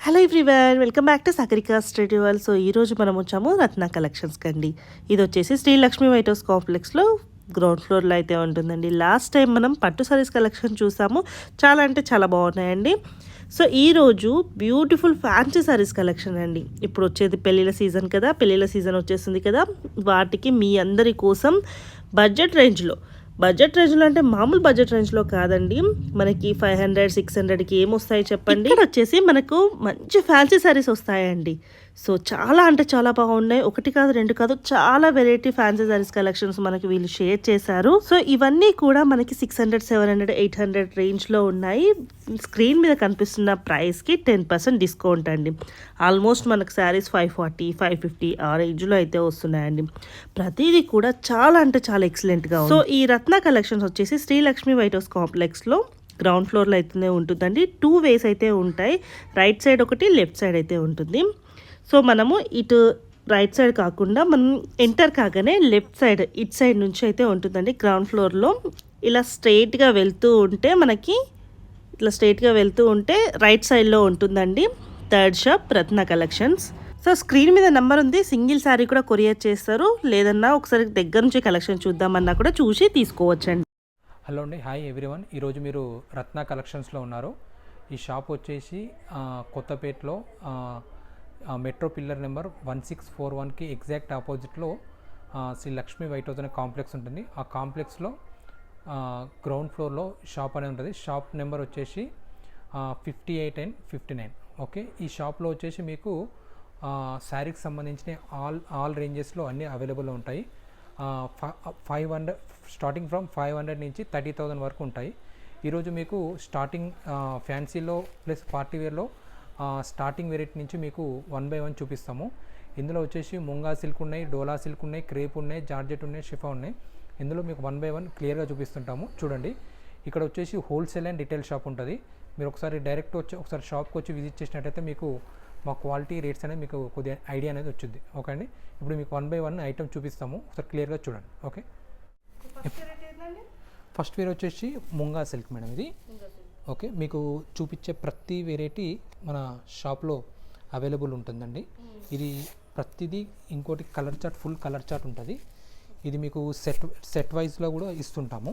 Hello everyone, welcome back to Sagarika studio world. సో ఈరోజు మనం వచ్చాము రత్న కలెక్షన్స్కి అండి. ఇది వచ్చేసి శ్రీ లక్ష్మీ వైట్ హౌస్ కాంప్లెక్స్లో గ్రౌండ్ ఫ్లోర్లో అయితే ఉంటుందండి. లాస్ట్ టైం మనం పట్టు సారీస్ కలెక్షన్ చూసాము, చాలా అంటే చాలా బాగున్నాయండి. సో ఈరోజు బ్యూటిఫుల్ ఫ్యాన్సీ సారీస్ కలెక్షన్ అండి. ఇప్పుడు వచ్చేది పెళ్ళిళ్ళ సీజన్ కదా, పెళ్ళిళ్ళ సీజన్ వచ్చేసింది కదా, వాటికి మీ అందరి కోసం బడ్జెట్ రేంజ్లో అంటే మామూలు బడ్జెట్ రేంజ్లో కాదండి. మనకి 500 600కి ఏమొస్తాయి చెప్పండి. ఇక్కడ వచ్చేసి మనకు మంచి ఫ్యాన్సీ సారీస్ వస్తాయండి. సో చాలా అంటే చాలా బాగున్నాయి. ఒకటి కాదు రెండు కాదు, చాలా వెరైటీ ఫ్యాన్సీ సారీస్ కలెక్షన్స్ మనకి వీళ్ళు షేర్ చేశారు. సో ఇవన్నీ కూడా మనకి 600 700 800 రేంజ్లో ఉన్నాయి. స్క్రీన్ మీద కనిపిస్తున్న ప్రైస్కి 10% డిస్కౌంట్ అండి. ఆల్మోస్ట్ మనకు శారీస్ 540 550 ఆ రేంజ్లో అయితే వస్తున్నాయండి. ప్రతిదీ కూడా చాలా అంటే చాలా ఎక్సలెంట్గా ఉంది. సో ఈ రత్న కలెక్షన్స్ వచ్చేసి శ్రీలక్ష్మి వైట్ హౌస్ కాంప్లెక్స్లో గ్రౌండ్ ఫ్లోర్లో అయితే ఉంటుందండి. 2 వేస్ అయితే ఉంటాయి. రైట్ సైడ్ ఒకటి, లెఫ్ట్ సైడ్ అయితే ఉంటుంది. సో మనము ఇటు రైట్ సైడ్ కాకుండా మనం ఎంటర్ కాగానే లెఫ్ట్ సైడ్ ఇటు సైడ్ నుంచి అయితే ఉంటుందండి. గ్రౌండ్ ఫ్లోర్లో ఇలా స్ట్రైట్గా వెళ్తూ ఉంటే మనకి రైట్ సైడ్లో ఉంటుందండి థర్డ్ షాప్ రత్న కలెక్షన్స్. సో స్క్రీన్ మీద నెంబర్ ఉంది. సింగిల్ శారీ కూడా కొరియర్ చేస్తారు. లేదన్నా ఒకసారి దగ్గర నుంచి కలెక్షన్ చూద్దామన్నా కూడా చూసి తీసుకోవచ్చండి. హలో అండి, హాయ్ ఎవ్రీవన్. ఈరోజు మీరు రత్న కలెక్షన్స్లో ఉన్నారు. ఈ షాప్ వచ్చేసి కొత్తపేటలో మెట్రో పిల్లర్ నెంబర్ 1641కి ఎగ్జాక్ట్ ఆపోజిట్లో శ్రీ లక్ష్మీ వైట్ హౌస్ అనే కాంప్లెక్స్ ఉంటుంది. ఆ కాంప్లెక్స్లో గ్రౌండ్ ఫ్లోర్లో షాప్ అనేది ఉంటుంది. షాప్ నెంబర్ వచ్చేసి 58 and 59. ఓకే, ఈ షాప్లో వచ్చేసి మీకు శారీకి సంబంధించిన ఆల్ రేంజెస్లో అన్నీ అవైలబుల్ ఉంటాయి. 500 స్టార్టింగ్ ఫ్రమ్ 500 నుంచి 30,000 వరకు ఉంటాయి. ఈరోజు మీకు స్టార్టింగ్ ఫ్యాన్సీలో ప్లస్ పార్టీవేర్లో స్టార్టింగ్ వెరైటీ నుంచి మీకు 1 by 1 చూపిస్తాము. ఇందులో వచ్చేసి ముంగా సిల్క్ ఉన్నాయి, డోలా సిల్క్ ఉన్నాయి, క్రేప్ ఉన్నాయి, జార్జెట్ ఉన్నాయి, షిఫా ఉన్నాయి. ఇందులో మీకు 1 by 1 క్లియర్గా చూపిస్తుంటాము. చూడండి, ఇక్కడ వచ్చేసి హోల్సేల్ అండ్ రిటైల్ షాప్ ఉంటుంది. మీరు ఒకసారి డైరెక్ట్ వచ్చి ఒకసారి షాప్కి వచ్చి విజిట్ చేసినట్టయితే మీకు మా క్వాలిటీ రేట్స్ అనేది మీకు కొద్దిగా ఐడియా అనేది వచ్చింది. ఓకే అండి, ఇప్పుడు మీకు 1 by 1 ఐటమ్ చూపిస్తాము. ఒకసారి క్లియర్గా చూడండి. ఓకే, ఫస్ట్ వేర్ వచ్చేసి ముంగా సిల్క్ మేడం ఇది. ఓకే, మీకు చూపించే ప్రతి వెరైటీ మన షాప్లో అవైలబుల్ ఉంటుందండి. ఇది ప్రతిదీ ఇంకోటి colour chart, full colour chart ఉంటుంది. ఇది మీకు సెట్ వైజ్లో కూడా ఇస్తుంటాము.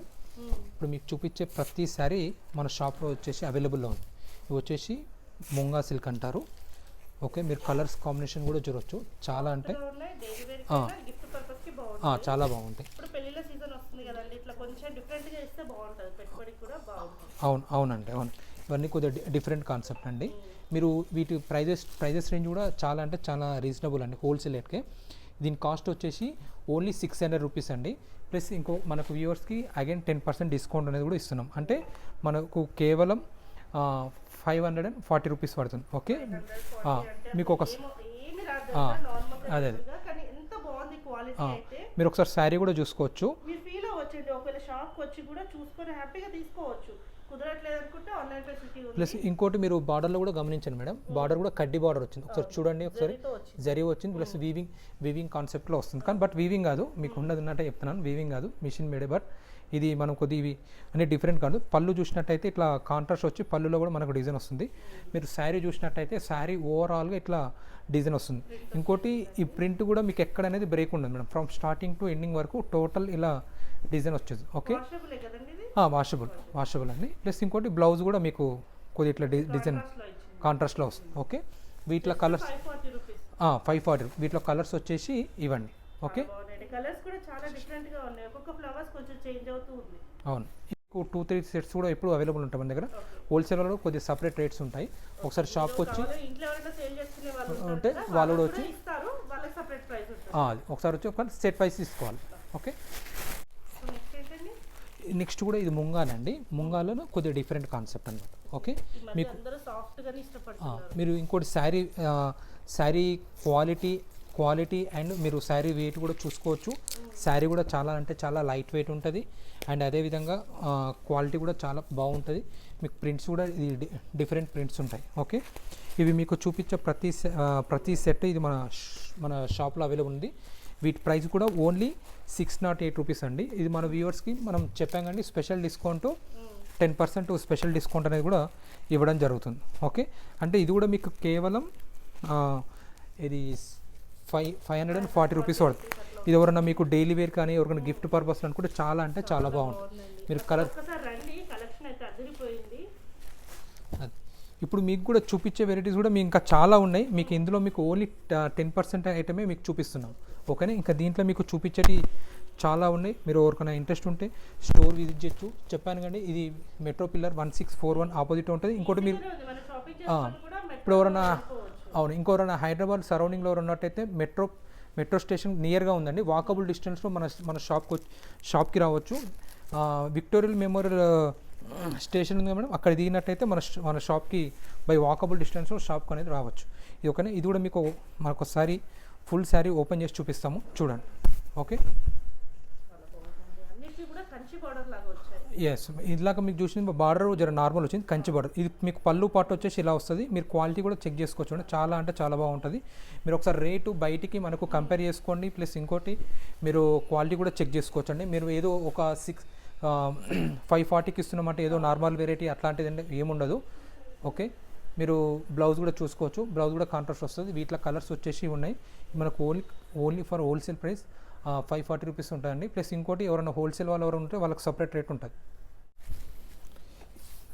ఇప్పుడు మీకు చూపించే ప్రతి సారీ మన షాప్లో వచ్చేసి అవైలబుల్లో ఉంది. ఇవి వచ్చేసి ముంగా సిల్క్ అంటారు. ఓకే, మీరు కలర్స్ కాంబినేషన్ కూడా చూడవచ్చు. చాలా అంటే చాలా బాగుంటాయి. అవునండి, అవును. ఇవన్నీ కొద్దిగా డిఫరెంట్ కాన్సెప్ట్ అండి. మీరు వీటి ప్రైజెస్ రేంజ్ కూడా చాలా అంటే చాలా రీజనబుల్ అండి. హోల్సేల్ రేట్కే దీని కాస్ట్ వచ్చేసి ఓన్లీ 600 రూపీస్ అండి. ప్లస్ ఇంకో మనకు వ్యూవర్స్కి అగైన్ 10% డిస్కౌంట్ అనేది కూడా ఇస్తున్నాం. అంటే మనకు కేవలం 540 రూపీస్ పడుతుంది. ఓకే, మీకు ఒక అదే మీరు ఒకసారి శారీ కూడా చూసుకోవచ్చు. ప్లస్ ఇంకోటి మీరు బార్డర్లో కూడా గమనించండి మేడం, బార్డర్ కూడా కడ్డీ బార్డర్ వచ్చింది. ఒకసారి చూడండి, ఒకసారి జరీ వచ్చింది. ప్లస్ వీవింగ్ కాన్సెప్ట్లో వస్తుంది. కానీ బట్ వీవింగ్ కాదు, మీకు ఉన్నట్టే చెప్తున్నాను, వీవింగ్ కాదు, మిషన్ మేడే. బట్ ఇది మనం కొద్ది ఇవి అనే డిఫరెంట్ కాదు. పళ్ళు చూసినట్టయితే ఇట్లా కాంట్రాస్ట్ వచ్చి పళ్ళులో కూడా మనకు డిజైన్ వస్తుంది. మీరు శారీ చూసినట్టయితే శారీ ఓవరాల్గా ఇట్లా డిజైన్ వస్తుంది. ఇంకోటి ఈ ప్రింట్ కూడా మీకు ఎక్కడ అనేది బ్రేక్ ఉండదు madam. From starting to ending వరకు టోటల్ ఇలా డిజైన్ వచ్చేది. ఓకే, వాషబుల్ అండి. ప్లస్ ఇంకోటి బ్లౌజ్ కూడా మీకు కొద్ది ఇట్లా డిజైన్ కాంట్రాస్ట్లో వస్తుంది. ఓకే, వీటిలో కలర్స్ 540. వీటిలో కలర్స్ వచ్చేసి ఇవ్వండి. ఓకే, అవును. 2-3 సెట్స్ కూడా ఎప్పుడు అవైలబుల్ ఉంటాయి మన దగ్గర. హోల్సేల్లో కొద్దిగా సపరేట్ రేట్స్ ఉంటాయి. ఒకసారి షాప్కి వచ్చి ఉంటే వాళ్ళు కూడా వచ్చి ఒకసారి వచ్చి ఒక సెట్ వైస్ తీసుకోవాలి. ఓకే, నెక్స్ట్ కూడా ఇది ముంగానండి. ముంగాలో కొద్దిగా డిఫరెంట్ కాన్సెప్ట్ అనమాట. ఓకే, మీకు మీరు ఇంకోటి శారీ క్వాలిటీ అండ్ మీరు శారీ వెయిట్ కూడా చూసుకోవచ్చు. శారీ కూడా చాలా అంటే చాలా లైట్ వెయిట్ ఉంటుంది. అండ్ అదేవిధంగా క్వాలిటీ కూడా చాలా బాగుంటుంది. మీకు ప్రింట్స్ కూడా ఇది డిఫరెంట్ ప్రింట్స్ ఉంటాయి. ఓకే, ఇవి మీకు చూపించే ప్రతి సెట్ ఇది మన షాప్లో అవైలబుల్ ఉంది. వీటి ప్రైస్ కూడా ఓన్లీ 608 రూపీస్ అండి. ఇది మన వ్యూవర్స్కి మనం చెప్పాం కానీ స్పెషల్ డిస్కౌంట్ 10% స్పెషల్ డిస్కౌంట్ అనేది కూడా ఇవ్వడం జరుగుతుంది. ఓకే, అంటే ఇది కూడా మీకు కేవలం ఇది 540 రూపీస్ పడుతుంది. ఇది ఎవరన్నా మీకు డైలీ వేర్ కానీ ఎవరికైనా గిఫ్ట్ పర్పస్ అనుకుంటే చాలా అంటే చాలా బాగుంటుంది. మీరు కలర్ ఇప్పుడు మీకు కూడా చూపించే వెరైటీస్ కూడా మీకు ఇంకా చాలా ఉన్నాయి. మీకు ఇందులో మీకు ఓన్లీ 10% ఐటమే మీకు చూపిస్తున్నాం. ఓకేనా, ఇంకా దీంట్లో మీకు చూపించేటి చాలా ఉన్నాయి. మీరు ఎవరికైనా ఇంట్రెస్ట్ ఉంటే స్టోర్ విజిట్ చేయొచ్చు. చెప్పాను కండి, ఇది మెట్రో పిల్లర్ 1641 ఆపోజిట్ ఉంటుంది. ఇంకోటి మీరు ఇప్పుడు ఎవరైనా అవును ఇంకెవరైనా హైదరాబాద్ సరౌండింగ్లో ఉన్నట్టయితే మెట్రో స్టేషన్ నియర్గా ఉందండి. వాకబుల్ డిస్టెన్స్లో మన షాప్కి రావచ్చు. విక్టోరియల్ మెమోరియల్ స్టేషన్ ఉంది మేడం, అక్కడ దిగినట్టయితే మన షాప్కి బై వాకబుల్ డిస్టెన్స్లో షాప్కి అనేది రావచ్చు. ఇది ఓకేనా, ఇది కూడా మీకు మనకొకసారి ఫుల్ శారీ ఓపెన్ చేసి చూపిస్తాము చూడండి. ఓకే, ఎస్ ఇలాగ మీకు చూసింది బార్డర్ జర నార్మల్ వచ్చింది, కంచి బార్డర్. ఇది మీకు పళ్ళు పాటు వచ్చేసి ఇలా వస్తుంది. మీరు క్వాలిటీ కూడా చెక్ చేసుకోవచ్చు, చాలా అంటే చాలా బాగుంటుంది. మీరు ఒకసారి రేటు బయటికి మనకు కంపేర్ చేసుకోండి, ప్లస్ ఇంకోటి మీరు క్వాలిటీ కూడా చెక్ చేసుకోవచ్చు అండి. మీరు ఏదో ఒక 540కి ఇస్తున్నామంటే ఏదో నార్మల్ వెరైటీ అట్లాంటిది అంటే ఏముండదు. ఓకే, మీరు బ్లౌజ్ కూడా చూసుకోవచ్చు, బ్లౌజ్ కూడా కాంట్రాస్ట్ వస్తుంది. వీటిలో కలర్స్ వచ్చేసి ఉన్నాయి. మనకు only for wholesale price 540 rupees ఉంటుందండి. ప్లస్ ఇంకోటి ఎవరైనా హోల్సేల్ వాళ్ళు ఎవరు ఉంటే వాళ్ళకి సపరేట్ రేట్ ఉంటుంది.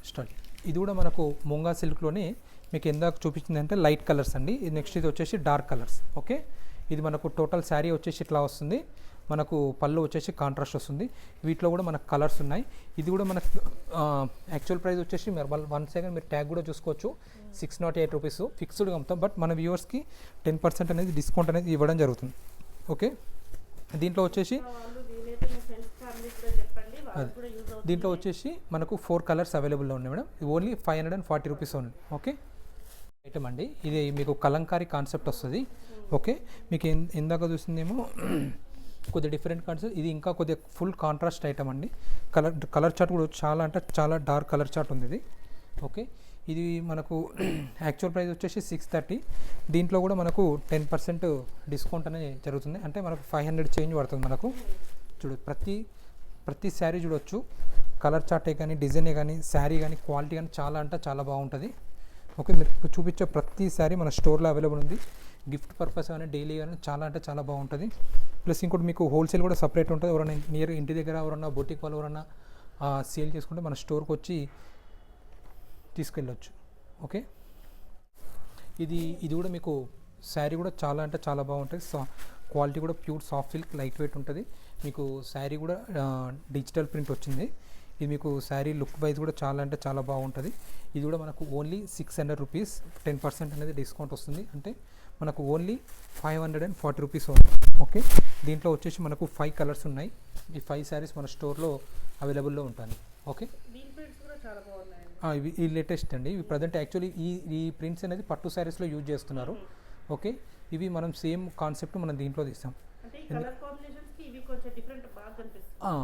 స్టార్ట్ ఇది కూడా మనకు ముంగా సిల్క్లోనే మీకు ఎందాక చూపించిందంటే లైట్ కలర్స్ అండి. ఇది నెక్స్ట్ ఇది వచ్చేసి డార్క్ కలర్స్. ఓకే, ఇది మనకు టోటల్ శారీ వచ్చేసి ఇట్లా వస్తుంది. మనకు పళ్ళు వచ్చేసి కాంట్రాస్ట్ వస్తుంది. వీటిలో కూడా మనకు కలర్స్ ఉన్నాయి. ఇది కూడా మనకు యాక్చువల్ ప్రైస్ వచ్చేసి మీరు 1 సెకండ్ మీరు ట్యాగ్ కూడా చూసుకోవచ్చు, 608 రూపీస్ ఫిక్స్డ్గా అమ్ముతాం. బట్ మన వ్యూవర్స్కి 10% అనేది డిస్కౌంట్ అనేది ఇవ్వడం జరుగుతుంది. ఓకే, దీంట్లో వచ్చేసి దీంట్లో వచ్చేసి మనకు 4 కలర్స్ అవైలబుల్లో ఉన్నాయి మేడం. ఇది only 540 rupees only. Okay, item అండి, ఇది మీకు కలంకారీ కాన్సెప్ట్ వస్తుంది. ఓకే, మీకు ఇందాక చూసిందేమో కొద్దిగా డిఫరెంట్ కాన్సెప్ట్, ఇది ఇంకా కొద్దిగా ఫుల్ కాంట్రాస్ట్ ఐటమ్ అండి. కలర్ చార్ట్ కూడా చాలా అంటే చాలా డార్క్ కలర్ చార్ట్ ఉంది ఇది. ఓకే, ఇది మనకు యాక్చువల్ ప్రైస్ వచ్చేసి 630. దీంట్లో కూడా మనకు 10% డిస్కౌంట్ అనేది జరుగుతుంది. అంటే మనకు 500 చేంజ్ పడుతుంది మనకు. చూడు ప్రతి శారీ చూడవచ్చు, కలర్ చార్టే కానీ డిజైనే కానీ శారీ కానీ క్వాలిటీ కానీ చాలా అంటే చాలా బాగుంటుంది. ఓకే, మీరు చూపించే ప్రతి శారీ మన స్టోర్లో అవైలబుల్ ఉంది. గిఫ్ట్ పర్పస్ కానీ డైలీ కానీ చాలా అంటే చాలా బాగుంటుంది. ప్లస్ ఇంకోటి మీకు హోల్సేల్ కూడా సపరేట్ ఉంటుంది. ఎవరైనా నియర్ ఇంటి దగ్గర ఎవరన్నా బొటిక్ వాళ్ళు ఎవరన్నా సేల్ చేసుకుంటే మన స్టోర్కి వచ్చి తీసుకెళ్ళొచ్చు. ఓకే, ఇది కూడా మీకు శారీ కూడా చాలా అంటే చాలా బాగుంటుంది. క్వాలిటీ కూడా pure soft silk light weight ఉంటుంది. మీకు శారీ కూడా డిజిటల్ ప్రింట్ వచ్చింది. ఇది మీకు శారీ లుక్ వైజ్ కూడా చాలా అంటే చాలా బాగుంటుంది. ఇది కూడా మనకు ఓన్లీ 600 రూపీస్ 10% అనేది డిస్కౌంట్ వస్తుంది. అంటే మనకు ఓన్లీ 540 రూపీస్ ఉంది. ఓకే, దీంట్లో వచ్చేసి మనకు 5 కలర్స్ ఉన్నాయి. ఈ 5 శారీస్ మన స్టోర్లో అవైలబుల్లో ఉంటాయి. ఓకే, ఇవి లేటెస్ట్ అండి. ఇవి ప్రజెంట్ యాక్చువల్లీ ఈ ప్రింట్స్ అనేది పట్టు శారీస్లో యూజ్ చేస్తున్నారు. ఓకే, ఇవి మనం సేమ్ కాన్సెప్ట్ మనం దీంట్లో తీస్తాం.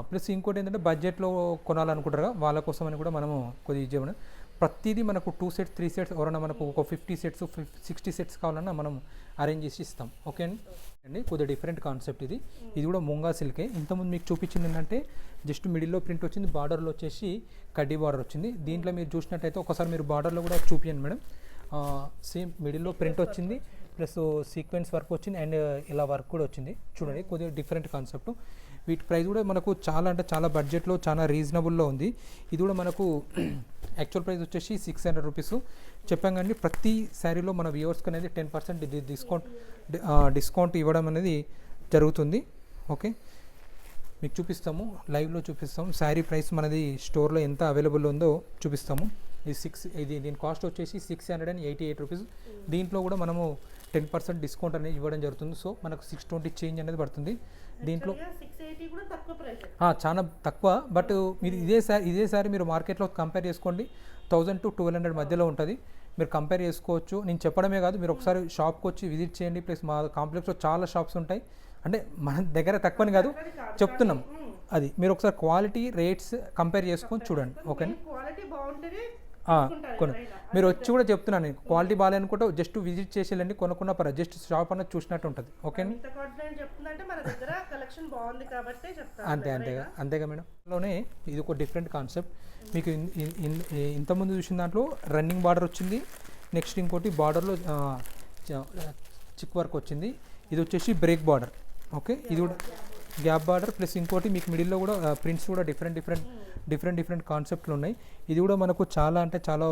ప్లస్ ఇంకోటి ఏంటంటే బడ్జెట్లో కొనాలనుకుంటారు కదా, వాళ్ళ కోసం అని కూడా మనము కొద్దిగా ఇచ్చేవాడు. ప్రతిదీ మనకు 2 సెట్స్ 3 సెట్స్ ఎవరైనా మనకు ఒక 50 సెట్స్ 60 సెట్స్ కావాలన్నా మనం అరేంజ్ చేసి ఇస్తాం. ఓకే అండి, కొద్దిగా డిఫరెంట్ కాన్సెప్ట్ ఇది. ఇది కూడా ముంగా సిల్కే. ఇంతకుముందు మీకు చూపించింది ఏంటంటే జస్ట్ మిడిల్లో ప్రింట్ వచ్చింది, బార్డర్లో వచ్చేసి కడ్డీ బార్డర్ వచ్చింది. దీంట్లో మీరు చూసినట్టయితే ఒకసారి మీరు బార్డర్లో కూడా చూపించండి మేడం. సేమ్ మిడిల్లో ప్రింట్ వచ్చింది, ప్లస్ సీక్వెన్స్ వర్క్ వచ్చింది, అండ్ ఇలా వర్క్ కూడా వచ్చింది. చూడండి, కొద్దిగా డిఫరెంట్ కాన్సెప్ట్. వీటి ప్రైస్ కూడా మనకు చాలా అంటే చాలా బడ్జెట్లో చాలా రీజనబుల్లో ఉంది. ఇది కూడా మనకు యాక్చువల్ ప్రైస్ వచ్చేసి 600 రూపీస్ చెప్పాం. కానీ ప్రతి శారీలో మన వ్యూవర్స్కి అనేది 10% డిస్కౌంట్ ఇవ్వడం అనేది జరుగుతుంది. ఓకే, మీకు చూపిస్తాము, లైవ్లో చూపిస్తాము. శారీ ప్రైస్ మనది స్టోర్లో ఎంత అవైలబుల్ ఉందో చూపిస్తాము. దీని కాస్ట్ వచ్చేసి 688 రూపీస్. దీంట్లో కూడా మనము 10% డిస్కౌంట్ అనేది ఇవ్వడం జరుగుతుంది. సో మనకు 620 చేంజ్ అనేది పడుతుంది. దీంట్లో చాలా తక్కువ. బట్ మీరు ఇదే సారి మీరు మార్కెట్లో కంపేర్ చేసుకోండి, 1000 to 1200 మధ్యలో ఉంటుంది. మీరు కంపేర్ చేసుకోవచ్చు. నేను చెప్పడమే కాదు, మీరు ఒకసారి షాప్కి వచ్చి విజిట్ చేయండి. ప్లస్ మా కాంప్లెక్స్లో చాలా షాప్స్ ఉంటాయి. అంటే మన దగ్గర తక్కువని కాదు చెప్తున్నాం. అది మీరు ఒకసారి క్వాలిటీ రేట్స్ కంపేర్ చేసుకొని చూడండి. ఓకేనా, కొను మీరు వచ్చి కూడా చెప్తున్నాను క్వాలిటీ బాగాలనుకుంటే జస్ట్ విజిట్ చేసేయండి, కొనుక్కున్న పర జస్ట్ షాప్ అన్నది చూసినట్టు ఉంటుంది. ఓకే ఇంత కాన్ఫిడెంట్ చెప్తుందంటే మన దగ్గర కలెక్షన్ బాగుంది కాబట్టి చెప్తాను. అంతేగా మేడం. లోనే ఇది ఒక డిఫరెంట్ కాన్సెప్ట్. మీకు ఇంతకుముందు చూసిన దాంట్లో రన్నింగ్ బార్డర్ వచ్చింది, నెక్స్ట్ ఇంకోటి బార్డర్లో చిక్ వర్క్ వచ్చింది. ఇది వచ్చేసి బ్రేక్ బార్డర్. ఓకే, ఇది కూడా గ్యాప్ బార్డర్ ప్లస్ ఇంకోటి మీకు మిడిల్లో కూడా ప్రింట్స్ కూడా డిఫరెంట్ కాన్సెప్ట్లు ఉన్నాయి. ఇది కూడా మనకు చాలా అంటే చాలా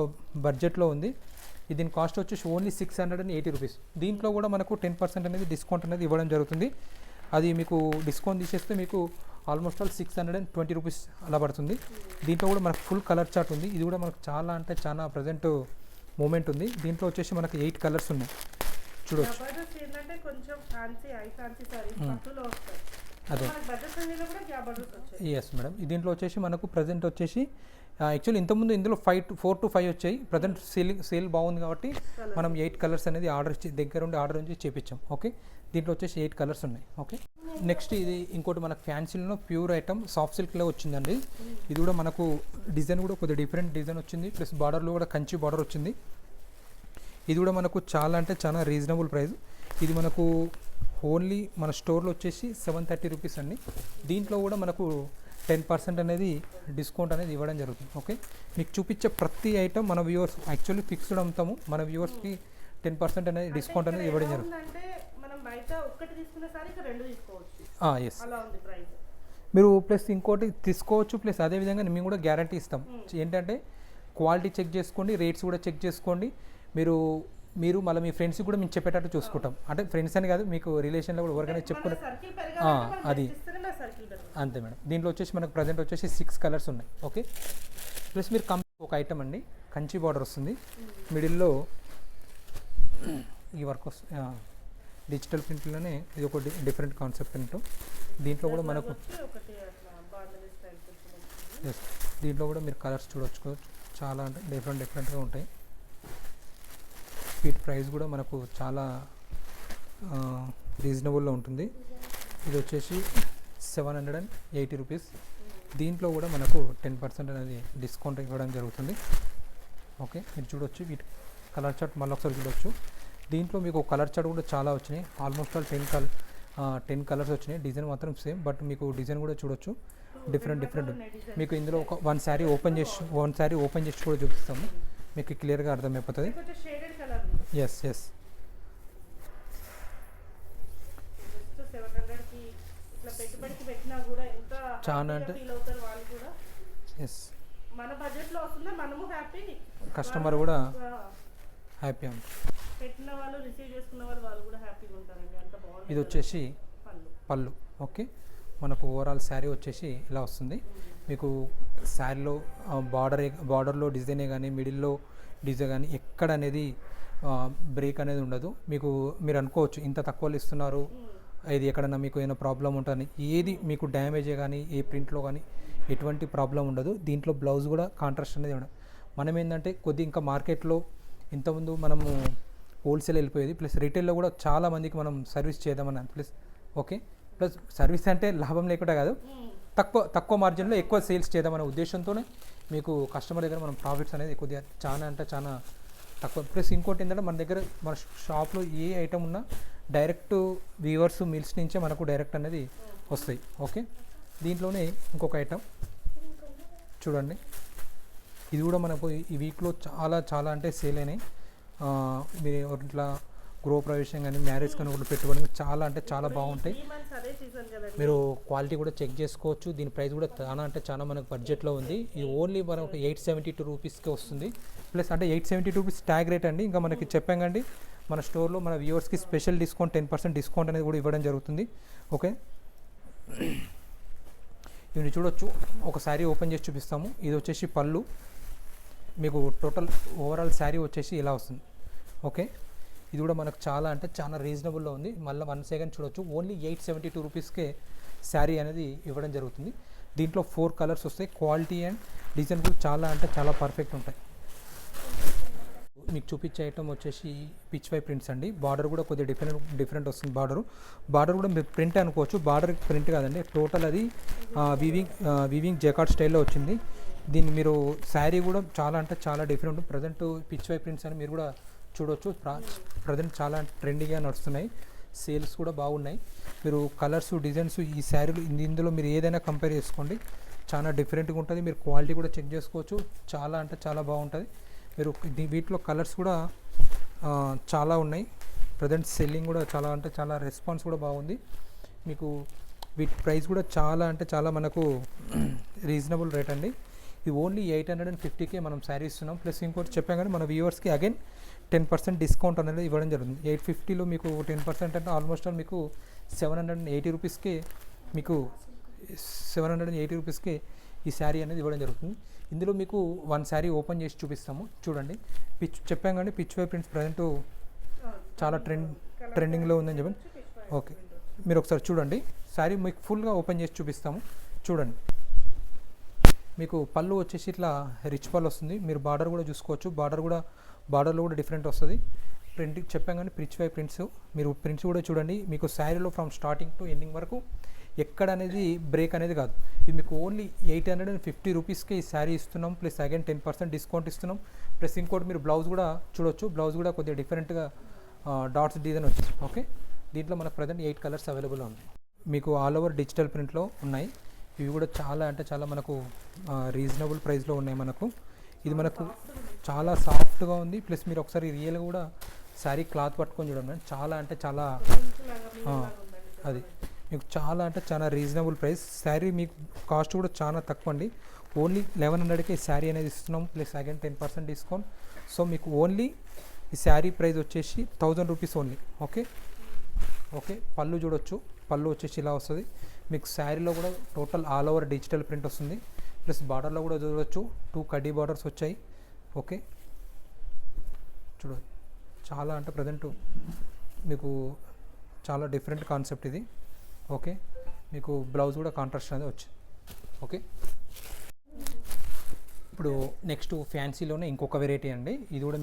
బడ్జెట్లో ఉంది. దీని కాస్ట్ వచ్చేసి ఓన్లీ 680 రూపీస్. దీంట్లో కూడా మనకు 10% అనేది డిస్కౌంట్ అనేది ఇవ్వడం జరుగుతుంది. అది మీకు డిస్కౌంట్ తీసేస్తే మీకు ఆల్మోస్ట్ ఆల్ 620 రూపీస్ అలా పడుతుంది. దీంట్లో కూడా మనకు ఫుల్ కలర్ చార్ట్ ఉంది. ఇది కూడా మనకు చాలా అంటే చాలా ప్రజెంట్ మూమెంట్ ఉంది. దీంట్లో వచ్చేసి మనకు 8 కలర్స్ ఉన్నాయి చూడవచ్చు. అదే ఎస్ మేడం. దీంట్లో వచ్చేసి మనకు ప్రజెంట్ వచ్చేసి యాక్చువల్లీ ఇంతకుముందు ఇందులో 4 to 5 వచ్చాయి. ప్రజెంట్ సేల్ బాగుంది కాబట్టి మనం 8 కలర్స్ అనేది ఆర్డర్ నుంచి చేపించాం. ఓకే, దీంట్లో వచ్చేసి 8 కలర్స్ ఉన్నాయి. ఓకే, నెక్స్ట్ ఇది ఇంకోటి మనకు ఫ్యాన్సీలో ప్యూర్ ఐటమ్ సాఫ్ట్ సిల్క్లో వచ్చిందండి. ఇది కూడా మనకు డిజైన్ కూడా కొద్దిగా డిఫరెంట్ డిజైన్ వచ్చింది, ప్లస్ బార్డర్లో కూడా కంచి బార్డర్ వచ్చింది. ఇది కూడా మనకు చాలా అంటే చాలా రీజనబుల్ ప్రైస్. ఇది మనకు ఓన్లీ మన స్టోర్లో వచ్చేసి 730 రూపీస్ అండి. దీంట్లో కూడా మనకు 10% అనేది డిస్కౌంట్ అనేది ఇవ్వడం జరుగుతుంది. ఓకే, మీకు చూపించే ప్రతి ఐటమ్ మన వ్యూవర్స్ యాక్చువల్లీ ఫిక్స్డ్ అమ్ముతాము, మన వ్యూవర్స్కి 10% అనేది డిస్కౌంట్ అనేది ఇవ్వడం జరుగుతుంది. ఎస్, మీరు ప్లస్ ఇంకోటి తీసుకోవచ్చు, ప్లస్ అదేవిధంగా మేము కూడా గ్యారంటీ ఇస్తాం. ఏంటంటే క్వాలిటీ చెక్ చేసుకోండి, రేట్స్ కూడా చెక్ చేసుకోండి. మీరు మళ్ళీ మీ ఫ్రెండ్స్కి కూడా మేము చెప్పేటట్టు చూసుకుంటాం. అంటే ఫ్రెండ్స్ అని కాదు, మీకు రిలేషన్లో కూడా ఎవరికైనా చెప్పుకుంటే అది అంతే మేడం. దీంట్లో వచ్చేసి మనకు ప్రజెంట్ వచ్చేసి 6 కలర్స్ ఉన్నాయి. ఓకే, ప్లస్ మీరు ఒక ఐటమ్ అండి, కంచి బార్డర్ వస్తుంది, మిడిల్లో ఈ వర్క్ వస్తుంది. డిజిటల్ ప్రింట్లోనే ఇది ఒక డిఫరెంట్ కాన్సెప్ట్ ప్రింట్. దీంట్లో కూడా మనకు దీంట్లో కూడా మీరు కలర్స్ చూడవచ్చు, చాలా అంటే డిఫరెంట్గా ఉంటాయి. వీటి ప్రైస్ కూడా మనకు చాలా రీజనబుల్లో ఉంటుంది. ఇది వచ్చేసి 780 రూపీస్. దీంట్లో కూడా మనకు 10% అనేది డిస్కౌంట్ ఇవ్వడం జరుగుతుంది. ఓకే, మీరు చూడొచ్చు వీటి కలర్ చార్ట్ మళ్ళీ ఒకసారి చూడొచ్చు. దీంట్లో మీకు కలర్ చార్ట్ కూడా చాలా వచ్చినాయి, ఆల్మోస్ట్ ఆల్ 10 కలర్స్ వచ్చినాయి. డిజైన్ మాత్రం సేమ్, బట్ మీకు డిజైన్ కూడా చూడొచ్చు డిఫరెంట్. మీకు ఇందులో వన్ శారీ ఓపెన్ చేసి కూడా చూపిస్తాము, మీకు క్లియర్గా అర్థమైపోతుంది. ఎస్ చాలా అంటే ఎస్, మన బడ్జెట్లో వస్తుందా, మనము హ్యాపీ, కస్టమర్ కూడా హ్యాపీ ఉంటుంది, పెట్టిన వాళ్ళు రిసీవ్ చేసుకున్న వాళ్ళు కూడా హ్యాపీగా ఉంటారండి. అంత బాగుంది. ఇది వచ్చేసి పళ్ళు. ఓకే, మనకు ఓవరాల్ శారీ వచ్చేసి ఇలా వస్తుంది. మీకు శారీలో బార్డర్లో డిజైనే కానీ మిడిల్లో డిజైన్ కానీ ఎక్కడ అనేది బ్రేక్ అనేది ఉండదు. మీరు అనుకోవచ్చు ఇంత తక్కువలో ఇస్తున్నారు, ఇది ఎక్కడన్నా మీకు ఏమైనా ప్రాబ్లం ఉంటుంది, ఏది మీకు డ్యామేజే కానీ ఏ ప్రింట్లో కానీ ఎటువంటి ప్రాబ్లం ఉండదు. దీంట్లో బ్లౌజ్ కూడా కాంట్రాస్ట్ అనేది ఉండదు. మనం ఏంటంటే ఇంకా మార్కెట్లో ఇంతకుముందు మనము హోల్సేల్ వెళ్ళిపోయేది, ప్లస్ రీటైల్లో కూడా చాలా మందికి మనం సర్వీస్ చేద్దామని ప్లస్ సర్వీస్ అంటే లాభం లేకుండా కాదు, తక్కువ మార్జిన్లో ఎక్కువ సేల్స్ చేద్దామనే ఉద్దేశంతోనే మీకు కస్టమర్ దగ్గర మనం ప్రాఫిట్స్ అనేది కొద్దిగా చాలా తక్కువ. ప్లస్ ఇంకోటి ఏంటంటే మన షాప్లో ఏ ఐటమ్ ఉన్నా డైరెక్ట్ వీవర్స్ మిల్స్ నుంచే మనకు డైరెక్ట్ అనేది వస్తాయి. ఓకే, దీంట్లోనే ఇంకొక ఐటమ్ చూడండి. ఇది కూడా మనకు ఈ వీక్లో చాలా అంటే సేల్ అయినాయి. మీరు ఇట్లా గృహప్రవేశం కానీ మ్యారేజ్ కానీ కూడా పెట్టుబడి చాలా అంటే చాలా బాగుంటాయి. మీరు క్వాలిటీ కూడా చెక్ చేసుకోవచ్చు. దీని ప్రైస్ కూడా చాలా మనకు బడ్జెట్లో ఉంది. ఇది ఓన్లీ మనకు 872 రూపీస్కే వస్తుంది. ప్లస్ అంటే 872 రూపీస్ ట్యాగ్ రేట్ అండి. ఇంకా మనకి చెప్పాం కండి, మన స్టోర్లో మన వ్యూవర్స్కి స్పెషల్ డిస్కౌంట్ 10% డిస్కౌంట్ అనేది కూడా ఇవ్వడం జరుగుతుంది. ఓకే, ఇవి చూడొచ్చు, ఒక శారీ ఓపెన్ చేసి చూపిస్తాము. ఇది వచ్చేసి పళ్ళు, మీకు టోటల్ ఓవరాల్ శారీ వచ్చేసి ఇలా వస్తుంది. ఓకే, ఇది కూడా మనకు చాలా రీజనబుల్లో ఉంది. మళ్ళీ 1 సెకండ్ చూడొచ్చు, ఓన్లీ 872 రూపీస్కే శారీ అనేది ఇవ్వడం జరుగుతుంది. దీంట్లో 4 కలర్స్ వస్తాయి. క్వాలిటీ అండ్ డిజైన్ కూడా చాలా పర్ఫెక్ట్ ఉంటాయి. మీకు చూపించే ఐటమ్ వచ్చేసి పిచ్ వై ప్రింట్స్ అండి. బార్డర్ కూడా కొద్దిగా డిఫరెంట్ వస్తుంది. బార్డర్ కూడా మీరు ప్రింట్ అనుకోవచ్చు, బార్డర్ ప్రింట్ కాదండి, టోటల్ అది వీవింగ్ జకార్డ్ స్టైల్లో వచ్చింది. దీన్ని మీరు శారీ కూడా చాలా అంటే చాలా different. Present Pichwai prints అని మీరు కూడా చూడవచ్చు. ప్రజెంట్ చాలా ట్రెండీగా నడుస్తున్నాయి, సేల్స్ కూడా బాగున్నాయి. మీరు కలర్స్ డిజైన్స్ ఈ శారీలు ఇందులో మీరు ఏదైనా కంపేర్ చేసుకోండి, చాలా డిఫరెంట్గా ఉంటుంది. మీరు క్వాలిటీ కూడా చెక్ చేసుకోవచ్చు, చాలా అంటే చాలా బాగుంటుంది. మీరు వీటిలో కలర్స్ కూడా చాలా ఉన్నాయి. ప్రజెంట్ సెల్లింగ్ కూడా చాలా అంటే చాలా రెస్పాన్స్ కూడా బాగుంది. మీకు వీటి ప్రైస్ కూడా చాలా అంటే చాలా మనకు రీజనబుల్ రేట్ అండి. ఇది ఓన్లీ 850కే మనం శారీ ఇస్తున్నాం. ప్లస్ ఇంకోటి చెప్పాం కానీ మన వ్యూవర్స్కి అగైన్ 10% డిస్కౌంట్ అనేది ఇవ్వడం జరుగుతుంది. 850లో మీకు 10% అంటే ఆల్మోస్ట్ ఆల్ మీకు 780 రూపీస్కే మీకు 780 రూపీస్కే ఈ శారీ అనేది ఇవ్వడం జరుగుతుంది. ఇందులో మీకు వన్ శారీ ఓపెన్ చేసి చూపిస్తాము, చూడండి. చెప్పాం కానీ పిచ్ వై ప్రింట్స్ ప్రజెంట్ చాలా ట్రెండింగ్లో ఉందని చెప్పండి. ఓకే, మీరు ఒకసారి చూడండి, శారీ మీకు ఫుల్గా ఓపెన్ చేసి చూపిస్తాము, చూడండి. మీకు పళ్ళు వచ్చేసి ఇట్లా రిచ్ పళ్ళు వస్తుంది. మీరు బార్డర్ కూడా చూసుకోవచ్చు, బార్డర్లో కూడా డిఫరెంట్ వస్తుంది. ప్రింట్ చెప్పాం కానీ పిచ్ వై ప్రింట్స్, మీరు ప్రింట్స్ కూడా చూడండి. మీకు శారీలో ఫ్రమ్ స్టార్టింగ్ టు ఎండింగ్ వరకు ఎక్కడ అనేది బ్రేక్ అనేది కాదు. ఇది మీకు ఓన్లీ 850 రూపీస్కే ఈ శారీ ఇస్తున్నాం. ప్లస్ అగైన్ 10% డిస్కౌంట్ ఇస్తున్నాం. ప్లస్ ఇంకోటి మీరు బ్లౌజ్ కూడా చూడొచ్చు, బ్లౌజ్ కూడా కొద్దిగా డిఫరెంట్గా డాట్స్ డిజైన్ వచ్చింది. ఓకే, దీంట్లో మనకు ప్రజెంట్ 8 కలర్స్ అవైలబుల్ ఉన్నాయి. మీకు ఆల్ ఓవర్ డిజిటల్ ప్రింట్లో ఉన్నాయి. ఇవి కూడా చాలా అంటే చాలా మనకు రీజనబుల్ ప్రైస్లో ఉన్నాయి. మనకు ఇది మనకు చాలా సాఫ్ట్గా ఉంది. ప్లస్ మీరు ఒకసారి రియల్గా కూడా శారీ క్లాత్ పట్టుకొని చూడండి, చాలా అంటే చాలా అది మీకు చాలా అంటే చాలా రీజనబుల్ ప్రైస్. శారీ మీకు కాస్ట్ కూడా చాలా తక్కువ అండి. ఓన్లీ 1100కే శారీ అనేది ఇస్తున్నాం. Plus again 10% discount. సో మీకు ఓన్లీ ఈ శారీ ప్రైస్ వచ్చేసి 1000 రూపీస్ ఓన్లీ. ఓకే, పళ్ళు చూడొచ్చు, పళ్ళు వచ్చేసి ఇలా వస్తుంది. మీకు శారీలో కూడా total all over digital print వస్తుంది. ప్లస్ బార్డర్లో కూడా చూడవచ్చు, 2 కడ్డీ బార్డర్స్ వచ్చాయి. ఓకే, చూడండి, చాలా అంటే ప్రజెంట్ మీకు చాలా డిఫరెంట్ కాన్సెప్ట్ ఇది. ఓకే, మీకు బ్లౌజ్ కూడా కాంట్రాస్ట్ అనేది వచ్చింది. ఓకే, ఇప్పుడు నెక్స్ట్ ఫ్యాన్సీలోనే ఇంకొక వెరైటీ అండి. ఇది కూడా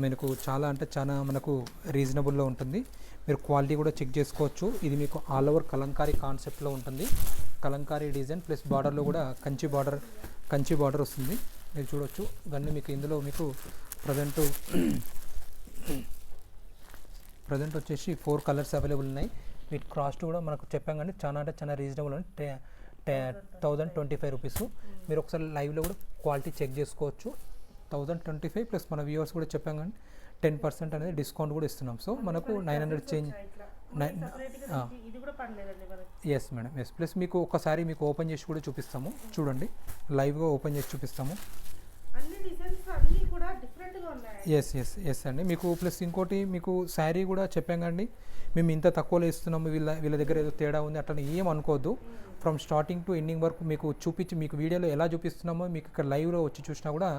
మీకు చాలా అంటే చాలా మనకు రీజనబుల్లో ఉంటుంది. మీరు క్వాలిటీ కూడా చెక్ చేసుకోవచ్చు. ఇది మీకు ఆల్ ఓవర్ కలంకారీ కాన్సెప్ట్లో ఉంటుంది. కలంకారీ డిజైన్ ప్లస్ బార్డర్లో కూడా కంచి బార్డర్ వస్తుంది. మీరు చూడొచ్చు. ఇవన్నీ మీకు ఇందులో మీకు ప్రజెంట్ వచ్చేసి 4 కలర్స్ అవైలబుల్ ఉన్నాయి. వీటి కాస్ట్ కూడా మనకు చెప్పాం కానీ చాలా అంటే చాలా రీజనబుల్ అండి. 1025 రూపీస్. మీరు ఒకసారి లైవ్లో కూడా క్వాలిటీ చెక్ చేసుకోవచ్చు. 1025 ప్లస్ మన వ్యూవర్స్ కూడా చెప్పాం కానీ 10% అనేది డిస్కౌంట్ కూడా ఇస్తున్నాం. సో మనకు 900 change. Yes madam, yes. Plus మీకు ఒకసారి మీకు ఓపెన్ చేసి కూడా చూపిస్తాము, చూడండి, లైవ్గా ఓపెన్ చేసి చూపిస్తాము. ఎస్ అండి. మీకు ప్లస్ ఇంకోటి మీకు శారీ కూడా చెప్పాం కండి, మేము ఇంత తక్కువలో ఇస్తున్నాము, వీళ్ళ దగ్గర ఏదో తేడా ఉంది అట్లా ఏం అనుకోవద్దు. ఫ్రమ్ స్టార్టింగ్ టు ఎండింగ్ వరకు మీకు చూపించి, మీకు వీడియోలో ఎలా చూపిస్తున్నామో మీకు ఇక్కడ లైవ్లో వచ్చి చూసినా కూడా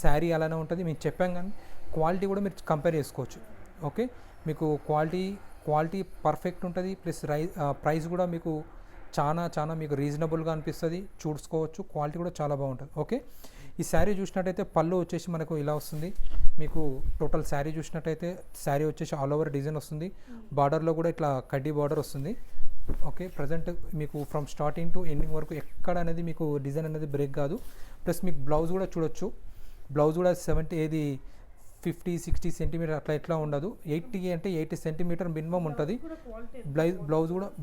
శారీ అలానే ఉంటుంది. మేము చెప్పాం కానీ క్వాలిటీ కూడా మీరు కంపేర్ చేసుకోవచ్చు. ఓకే, మీకు క్వాలిటీ పర్ఫెక్ట్ ఉంటుంది. ప్లస్ ప్రైస్ కూడా మీకు చాలా మీకు రీజనబుల్గా అనిపిస్తుంది, చూసుకోవచ్చు. క్వాలిటీ కూడా చాలా బాగుంటుంది. ఓకే, ఈ శారీ చూసినట్టయితే పళ్ళు వచ్చేసి మనకు ఇలా వస్తుంది. మీకు టోటల్ శారీ చూసినట్టయితే శారీ వచ్చేసి ఆల్ ఓవర్ డిజైన్ వస్తుంది. బార్డర్లో కూడా ఇట్లా కడ్డీ బార్డర్ వస్తుంది. ఓకే, ప్రజెంట్ మీకు ఫ్రమ్ స్టార్టింగ్ టు ఎండింగ్ వరకు ఎక్కడ అనేది మీకు డిజైన్ అనేది బ్రేక్ కాదు. ప్లస్ మీకు బ్లౌజ్ కూడా చూడొచ్చు. బ్లౌజ్ కూడా 50-60 సెంటీమీటర్ అట్లా ఎట్లా ఉండదు. 80 అంటే 80 సెంటీమీటర్ మినిమం ఉంటుంది.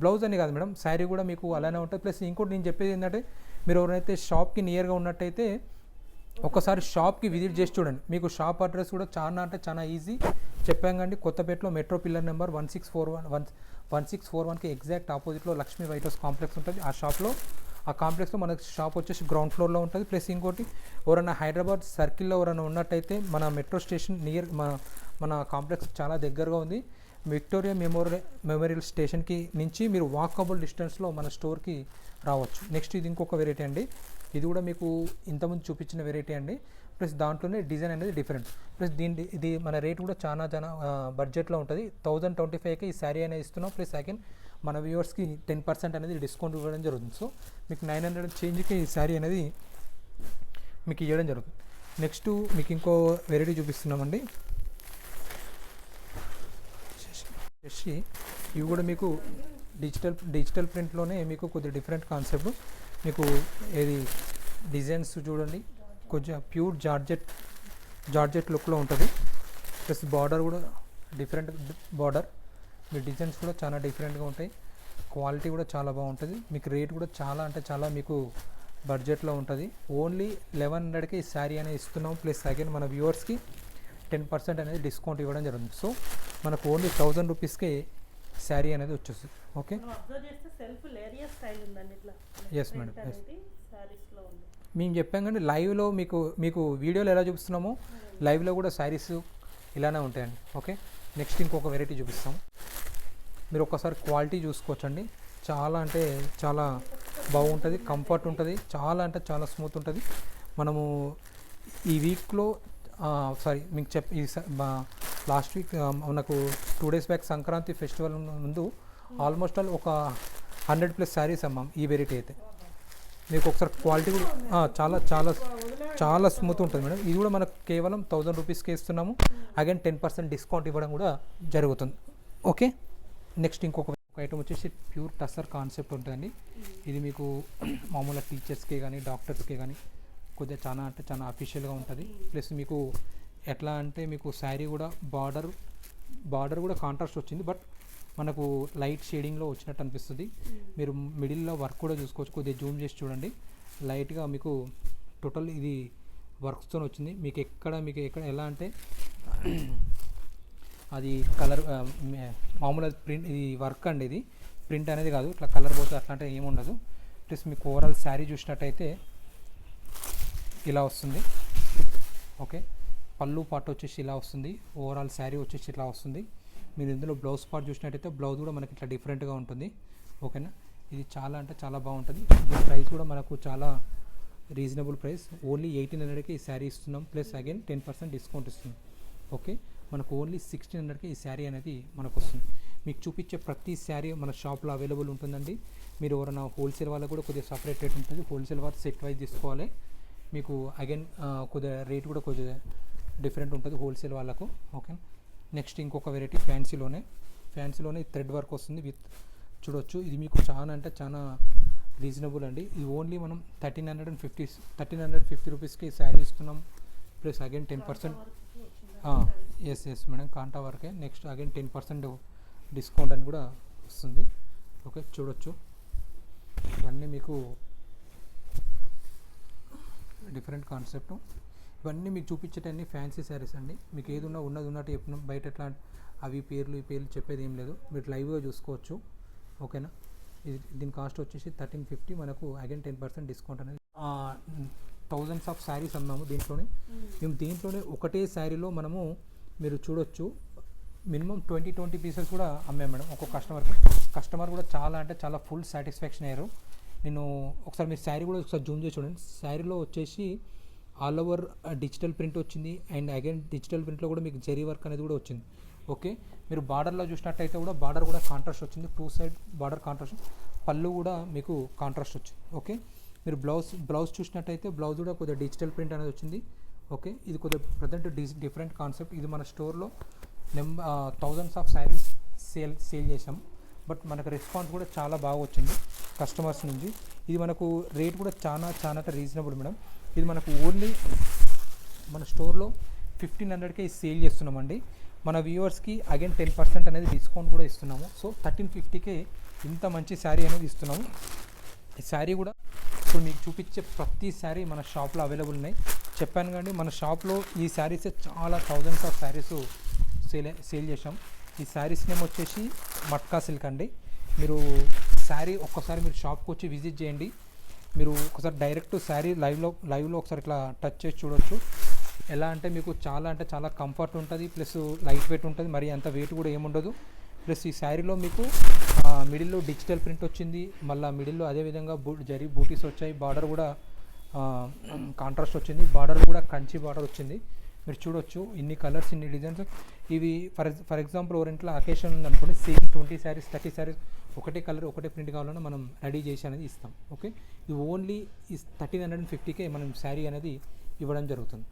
బ్లౌజ్ అని కాదు మేడం, శారీ కూడా మీకు అలానే ఉంటుంది. ప్లస్ ఇంకోటి నేను చెప్పేది ఏంటంటే, మీరు ఎవరైతే షాప్కి నియర్గా ఉన్నట్టయితే ఒకసారి షాప్కి విజిట్ చేసి చూడండి. మీకు షాప్ అడ్రస్ కూడా చాలా అంటే చాలా ఈజీ. చెప్పాం కండి, కొత్తపేటలో మెట్రో పిల్లర్ నెంబర్ 1641కి ఎగ్జాక్ట్ ఆపోజిట్లో లక్ష్మీ వైట్ హౌస్ కాంప్లెక్స్ ఉంటుంది. ఆ కాంప్లెక్స్లో మనకి షాప్ వచ్చేసి గ్రౌండ్ ఫ్లోర్లో ఉంటుంది. ప్లస్ ఇంకోటి ఎవరైనా హైదరాబాద్ సర్కిల్లో ఎవరైనా ఉన్నట్టయితే మన మెట్రో స్టేషన్ నియర్ మన కాంప్లెక్స్ చాలా దగ్గరగా ఉంది. విక్టోరియా మెమోరియల్ స్టేషన్కి నుంచి మీరు వాకబుల్ డిస్టెన్స్లో మన స్టోర్కి రావచ్చు. నెక్స్ట్ ఇది ఇంకొక వెరైటీ అండి. ఇది కూడా మీకు ఇంతకుముందు చూపించిన వెరైటీ అండి. ప్లస్ దాంట్లోనే డిజైన్ అనేది డిఫరెంట్. ప్లస్ ఇది మన రేట్ కూడా చాలా బడ్జెట్లో ఉంటుంది. 1025కి ఈ శారీ అనేది ఇస్తున్నాం. ప్లస్ అగైన్ మన వ్యూవర్స్కి 10% అనేది డిస్కౌంట్ ఇవ్వడం జరుగుతుంది. సో మీకు 900 చేంజ్కి ఈ శారీ అనేది మీకు ఇవ్వడం జరుగుతుంది. నెక్స్ట్ మీకు ఇంకో వెరైటీ చూపిస్తున్నామండి. ఇవి కూడా మీకు డిజిటల్ ప్రింట్లోనే మీకు కొద్దిగా డిఫరెంట్ కాన్సెప్ట్. మీకు ఏది డిజైన్స్ చూడండి, కొంచెం ప్యూర్ జార్జెట్ లుక్లో ఉంటుంది. ప్లస్ బార్డర్ కూడా డిఫరెంట్ బార్డర్, మీ డిజైన్స్ కూడా చాలా డిఫరెంట్గా ఉంటాయి. క్వాలిటీ కూడా చాలా బాగుంటుంది. మీకు రేట్ కూడా చాలా అంటే చాలా మీకు బడ్జెట్లో ఉంటుంది. ఓన్లీ 1100కి ఈ శారీ అనేది ఇస్తున్నాం. ప్లస్ అగైన్ మన వ్యూవర్స్కి 10% అనేది డిస్కౌంట్ ఇవ్వడం జరుగుతుంది. సో మనకు ఓన్లీ 1000 రూపీస్కే శారీ అనేది వచ్చేస్తుంది. Okay, yes madam, yes. మేము చెప్పాం కానీ లైవ్లో మీకు వీడియోలో ఎలా చూపిస్తున్నామో లైవ్లో కూడా శారీస్ ఇలానే ఉంటాయండి. ఓకే, నెక్స్ట్ ఇంకొక వెరైటీ చూపిస్తాం. మీరు ఒక్కసారి క్వాలిటీ చూసుకోవచ్చండి. చాలా అంటే చాలా బాగుంటుంది, కంఫర్ట్ ఉంటుంది, చాలా అంటే చాలా స్మూత్ ఉంటుంది. మనము ఈ వీక్లో మీకు లాస్ట్ వీక్ మనకు 2 days బ్యాక్ సంక్రాంతి ఫెస్టివల్ ముందు ఆల్మోస్ట్ ఆల్ ఒక 100+ శారీస్ అమ్మాం ఈ వెరైటీ అయితే. మీకు ఒకసారి క్వాలిటీ కూడా చాలా చాలా చాలా స్మూత్ ఉంటుంది మేడం. ఇది కూడా మనకు కేవలం 1000 రూపీస్కి ఇస్తున్నాము. అగైన్ 10% డిస్కౌంట్ ఇవ్వడం కూడా జరుగుతుంది. ఓకే, నెక్స్ట్ ఇంకొక ఐటమ్ వచ్చేసి ప్యూర్ టసర్ కాన్సెప్ట్ ఉంటుందండి. ఇది మీకు మామూలుగా టీచర్స్కి కానీ డాక్టర్స్కి కానీ కొద్దిగా చాలా అంటే చాలా అఫీషియల్గా ఉంటుంది. ప్లస్ మీకు ఎట్లా అంటే మీకు శారీ కూడా బార్డర్ కూడా కాంట్రాస్ట్ వచ్చింది, బట్ మనకు లైట్ షేడింగ్లో వచ్చినట్టు అనిపిస్తుంది. మీరు మిడిల్లో వర్క్ కూడా చూసుకోవచ్చు. కొద్దిగా జూమ్ చేసి చూడండి. లైట్గా మీకు టోటల్ ఇది వర్క్స్తో వచ్చింది. మీకు ఎక్కడ ఎలా అంటే అది కలర్ మామూలు ప్రింట్, ఇది వర్క్ అండి, ఇది ప్రింట్ అనేది కాదు. ఇట్లా కలర్ పోతే అట్లాంటివి ఏమి ఉండదు. ప్లస్ మీకు ఓవరాల్ శారీ చూసినట్టయితే ఇలా వస్తుంది. ఓకే, పళ్ళు పార్ట్ వచ్చేసి ఇలా వస్తుంది. ఓవరాల్ శారీ వచ్చేసి ఇట్లా వస్తుంది. మీరు ఇందులో బ్లౌజ్ పార్ట్ చూసినట్టయితే బ్లౌజ్ కూడా మనకి ఇట్లా డిఫరెంట్గా ఉంటుంది. ఓకేనా, ఇది చాలా అంటే చాలా బాగుంటుంది. దీని ప్రైస్ కూడా మనకు చాలా రీజనబుల్ ప్రైస్. ఓన్లీ 1800కి ఈ శారీ ఇస్తున్నాం. ప్లస్ అగైన్ 10% డిస్కౌంట్ ఇస్తున్నాం. ఓకే, మనకు ఓన్లీ 1600కి ఈ శారీ అనేది మనకు వస్తుంది. మీకు చూపించే ప్రతి శారీ మన షాప్లో అవైలబుల్ ఉంటుందండి. మీరు ఎవరైనా హోల్సేల్ వాళ్ళకు కూడా కొద్దిగా సపరేట్ రేట్ ఉంటుంది. హోల్సేల్ వాళ్ళు సెట్ వైజ్ తీసుకోవాలి. మీకు అగైన్ కొద్దిగా రేట్ కూడా కొద్దిగా డిఫరెంట్ ఉంటుంది హోల్సేల్ వాళ్ళకు. ఓకే, నెక్స్ట్ ఇంకొక వెరైటీ ఫ్యాన్సీలోనే థ్రెడ్ వర్క్ వస్తుంది విత్ చూడొచ్చు. ఇది మీకు చాలా అంటే చాలా రీజనబుల్ అండి. ఇది ఓన్లీ మనం 1350 రూపీస్కి శారీ ఇస్తున్నాం. ప్లస్ అగైన్ 10% ఎస్ మేడం, కాంటా వర్కే. నెక్స్ట్ అగైన్ 10% డిస్కౌంట్ అని కూడా వస్తుంది. ఓకే, చూడొచ్చు. ఇవన్నీ మీకు డిఫరెంట్ కాన్సెప్ట్. ఇవన్నీ మీకు చూపించేటన్ని ఫ్యాన్సీ శారీస్ అండి. మీకు ఏది ఉన్నది ఉన్నట్టు చెప్పినాం. బయట ఎట్లా ఈ పేర్లు చెప్పేది ఏం లేదు. మీరు లైవ్గా చూసుకోవచ్చు. ఓకేనా, దీని కాస్ట్ వచ్చేసి 1350. మనకు అగైన్ 10% డిస్కౌంట్ అనేది. థౌజండ్స్ ఆఫ్ శారీస్ అన్నాము దీంట్లోనే. మేము దీంట్లోనే ఒకటే శారీలో మనము మీరు చూడొచ్చు మినిమం 20 పీసెస్ కూడా అమ్మాం మేడం. ఒక్కొక్క కస్టమర్ కూడా చాలా అంటే చాలా ఫుల్ సాటిస్ఫాక్షన్ అయ్యారు. నేను ఒకసారి మీరు శారీ కూడా ఒకసారి జూమ్ చేసి చూడండి. శారీలో వచ్చేసి ఆల్ ఓవర్ డిజిటల్ ప్రింట్ వచ్చింది. అండ్ అగైన్ డిజిటల్ ప్రింట్లో కూడా మీకు జరీ వర్క్ అనేది కూడా వచ్చింది. ఓకే, మీరు బార్డర్లో చూసినట్టయితే కూడా బార్డర్ కూడా కాంట్రాస్ట్ వచ్చింది. 2 సైడ్ బార్డర్ కాంట్రాస్ట్, పళ్ళు కూడా మీకు కాంట్రాస్ట్ వచ్చింది. ఓకే, మీరు బ్లౌజ్ చూసినట్టయితే బ్లౌజ్ కూడా కొద్దిగా డిజిటల్ ప్రింట్ అనేది వచ్చింది. ఓకే, ఇది కొద్దిగా ప్రజెంట్ డిఫరెంట్ కాన్సెప్ట్. ఇది మన స్టోర్లో థౌజండ్స్ ఆఫ్ శారీస్ సేల్ చేసాం. బట్ మనకు రెస్పాన్స్ కూడా చాలా బాగా వచ్చింది కస్టమర్స్ నుంచి. ఇది మనకు రేట్ కూడా చాలా రీజనబుల్ మేడం. ఇది మనకు ఓన్లీ మన స్టోర్లో 1500కే సేల్ చేస్తున్నామండి. మన వ్యూవర్స్కి అగైన్ 10% అనేది డిస్కౌంట్ కూడా ఇస్తున్నాము. సో 1350కే ఇంత మంచి శారీ అనేది ఇస్తున్నాము. ఈ శారీ కూడా ఇప్పుడు మీకు చూపించే ప్రతి శారీ మన షాప్లో అవైలబుల్ ఉన్నాయి. చెప్పాను కానీ మన షాప్లో ఈ శారీసే చాలా థౌజండ్స్ ఆఫ్ శారీస్ సేల్ చేసాం. ఈ శారీస్ నేమ్ వచ్చేసి మట్కా సిల్క్ అండి. మీరు శారీ ఒక్కసారి మీరు షాప్కి వచ్చి విజిట్ చేయండి. మీరు ఒకసారి డైరెక్ట్ శారీ లైవ్లో ఒకసారి ఇట్లా టచ్ చేసి చూడొచ్చు. ఎలా అంటే మీకు చాలా కంఫర్ట్ ఉంటుంది. ప్లస్ లైట్ వెయిట్ ఉంటుంది. మరి అంత వెయిట్ కూడా ఏముండదు. ప్లస్ ఈ శారీలో మీకు మిడిల్లో డిజిటల్ ప్రింట్ వచ్చింది. మళ్ళీ మిడిల్లో అదేవిధంగా జరీ బూటీస్ వచ్చాయి. బార్డర్ కూడా కాంట్రాస్ట్ వచ్చింది. బార్డర్ కూడా కంచి బార్డర్ వచ్చింది. మీరు చూడొచ్చు ఇన్ని కలర్స్, ఇన్ని డిజైన్స్. ఇవి ఫర్ ఎగ్జాంపుల్ ఎవరింట్లో అకేషన్ ఉందనుకోండి, సేమ్ 20 శారీస్ 30 శారీస్ ఒకటే కలర్ ఒకటే ప్రింట్ కావాలన్నా మనం రెడీ చేసి అనేది ఇస్తాం. ఓకే, ఇది ఓన్లీ 1350కే మనం శారీ అనేది ఇవ్వడం జరుగుతుంది.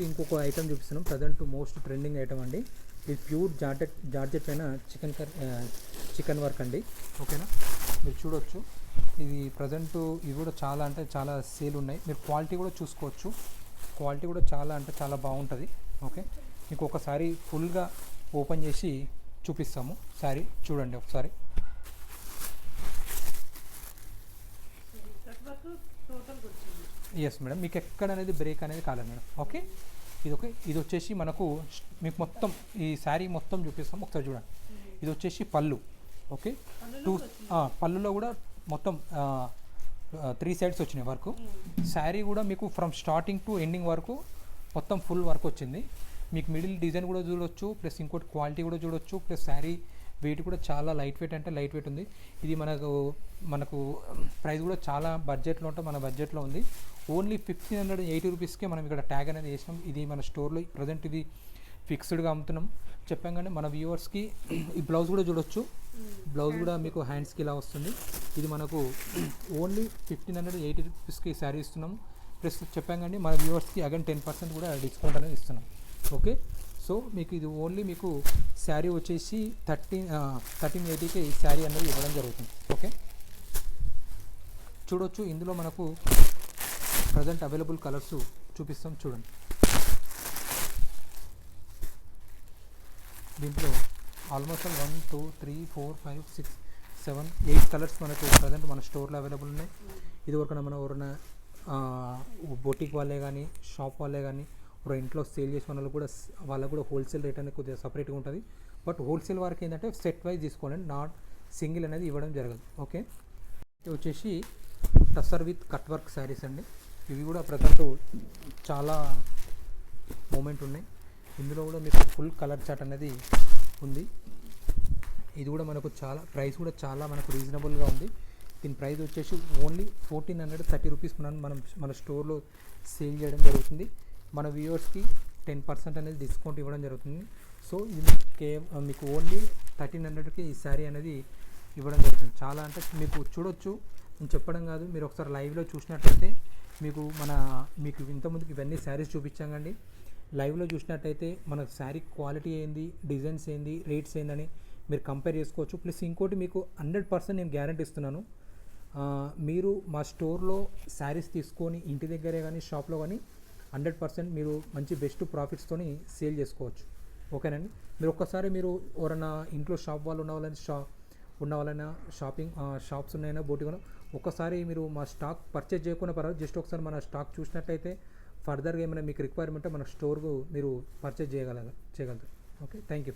ఇంకొక ఐటమ్ చూపిస్తున్నాం. ప్రజెంట్ మోస్ట్ ట్రెండింగ్ ఐటమ్ అండి. ఇది ప్యూర్ జార్జెట్ పైన చికెన్ వర్క్ అండి. ఓకేనా, మీరు చూడొచ్చు ఇది ప్రజెంట్ ఇవి కూడా చాలా అంటే చాలా సేల్ ఉన్నాయి. మీరు క్వాలిటీ కూడా చూసుకోవచ్చు. క్వాలిటీ కూడా చాలా అంటే చాలా బాగుంటుంది. ఓకే, మీకు ఒకసారి ఫుల్గా ఓపెన్ చేసి చూపిస్తాము. శారీ చూడండి ఒకసారి. ఎస్ మేడం, మీకు ఎక్కడ అనేది బ్రేక్ అనేది కాలేదు మేడం. ఓకే, ఇది వచ్చేసి మనకు మీకు మొత్తం ఈ శారీ మొత్తం చూపిస్తాము. ఒకసారి చూడండి. ఇది వచ్చేసి పళ్ళు. ఓకే, పళ్ళులో కూడా మొత్తం 3 సైడ్స్ వచ్చినాయి వర్క్. శారీ కూడా మీకు ఫ్రమ్ స్టార్టింగ్ టు ఎండింగ్ వరకు మొత్తం ఫుల్ వర్క్ వచ్చింది. మీకు మిడిల్ డిజైన్ కూడా చూడొచ్చు, ప్లస్ ఇంకోటి క్వాలిటీ కూడా చూడొచ్చు, ప్లస్ శారీ వెయిట్ కూడా చాలా లైట్ వెయిట్ అంటే లైట్ వెయిట్ ఉంది. ఇది మనకు ప్రైస్ కూడా చాలా బడ్జెట్లో ఉంటే మన బడ్జెట్లో ఉంది. ఓన్లీ 1580 రూపీస్కే మనం ఇక్కడ ట్యాగ్ అనేది వేసినాం. ఇది మన స్టోర్లో ప్రజెంట్ ఇది ఫిక్స్డ్గా అమ్ముతున్నాం. చెప్పాం కానీ మన వ్యూవర్స్కి ఈ బ్లౌజ్ కూడా చూడొచ్చు. బ్లౌజ్ కూడా మీకు హ్యాండ్స్కి ఇలా వస్తుంది. ఇది మనకు ఓన్లీ 1580 రూపీస్కి శారీ ఇస్తున్నాం. ప్లస్ చెప్పాం కానీ మన వ్యూవర్స్కి అగైన్ 10% కూడా డిస్కౌంట్ అనేది ఇస్తున్నాం. ఓకే, సో మీకు ఇది ఓన్లీ మీకు శారీ వచ్చేసి 1380కి ఈ శారీ అనేది ఇవ్వడం జరుగుతుంది. ఓకే, చూడొచ్చు. ఇందులో మనకు ప్రజెంట్ అవైలబుల్ కలర్స్ చూపిస్తాం చూడండి. దీంట్లో ఆల్మోస్ట్ 1 2 3 4 5 6 7 8 కలర్స్ మనకు ప్రజెంట్ మన స్టోర్లో అవైలబుల్ ఉన్నాయి. ఇది వరకు మనం ఎవరైనా బొటిక్ వాళ్ళే కానీ షాప్ వాళ్ళే కానీ ఒక ఇంట్లో సేల్ చేసే వాళ్ళకు కూడా హోల్సేల్ రేట్ అనేది కొద్దిగా సపరేట్గా ఉంటుంది. బట్ హోల్సేల్ వారికి ఏంటంటే సెట్ వైజ్ తీసుకోండి, నాట్ సింగిల్ అనేది ఇవ్వడం జరగదు. ఓకే, ఇది వచ్చేసి tussar with cut work saris అండి. ఇవి కూడా ప్రజెంట్ చాలా మూమెంట్ ఉన్నాయి. ఇందులో కూడా మీకు ఫుల్ కలర్ చార్ట్ అనేది ఉంది. ఇది కూడా మనకు చాలా ప్రైస్ కూడా చాలా మనకు రీజనబుల్గా ఉంది. దీని ప్రైస్ వచ్చేసి ఓన్లీ 1430 రూపీస్ మన స్టోర్లో సేల్ చేయడం జరుగుతుంది. మన వ్యూవర్స్కి 10% అనేది డిస్కౌంట్ ఇవ్వడం జరుగుతుంది. సో ఇది మీకు ఓన్లీ 1300కి ఈ శారీ అనేది ఇవ్వడం జరుగుతుంది. చాలా అంటే మీకు చూడొచ్చు, నేను చెప్పడం కాదు, మీరు ఒకసారి లైవ్లో చూసినట్లయితే మీకు ఇంతకుముందుకు ఇవన్నీ శారీస్ చూపించామండి. లైవ్లో చూసినట్టయితే మన శారీ క్వాలిటీ ఏంది, డిజైన్స్ ఏంది, రేట్స్ ఏందని మీరు కంపేర్ చేసుకోవచ్చు. ప్లస్ ఇంకోటి మీకు 100% నేను గ్యారంటీ ఇస్తున్నాను. మీరు మా స్టోర్లో శారీస్ తీసుకొని ఇంటి దగ్గరే కానీ షాప్లో కానీ 100% మీరు మంచి బెస్ట్ ప్రాఫిట్స్తోని సేల్ చేసుకోవచ్చు. ఓకేనండి, మీరు ఒక్కసారి మీరు ఎవరైనా ఇంట్లో షాప్ వాళ్ళు ఉన్న వాళ్ళైనా షాప్స్ ఉన్నాయన్నా బోటిగా ఒక్కసారి మీరు మా స్టాక్ పర్చేజ్ చేయకుండా పర్వాలేదు, జస్ట్ ఒకసారి మన స్టాక్ చూసినట్టయితే ఫర్దర్గా ఏమైనా మీకు రిక్వైర్మెంట్ మన స్టోర్కు మీరు పర్చేజ్ చేయగలరు. Okay, thank you.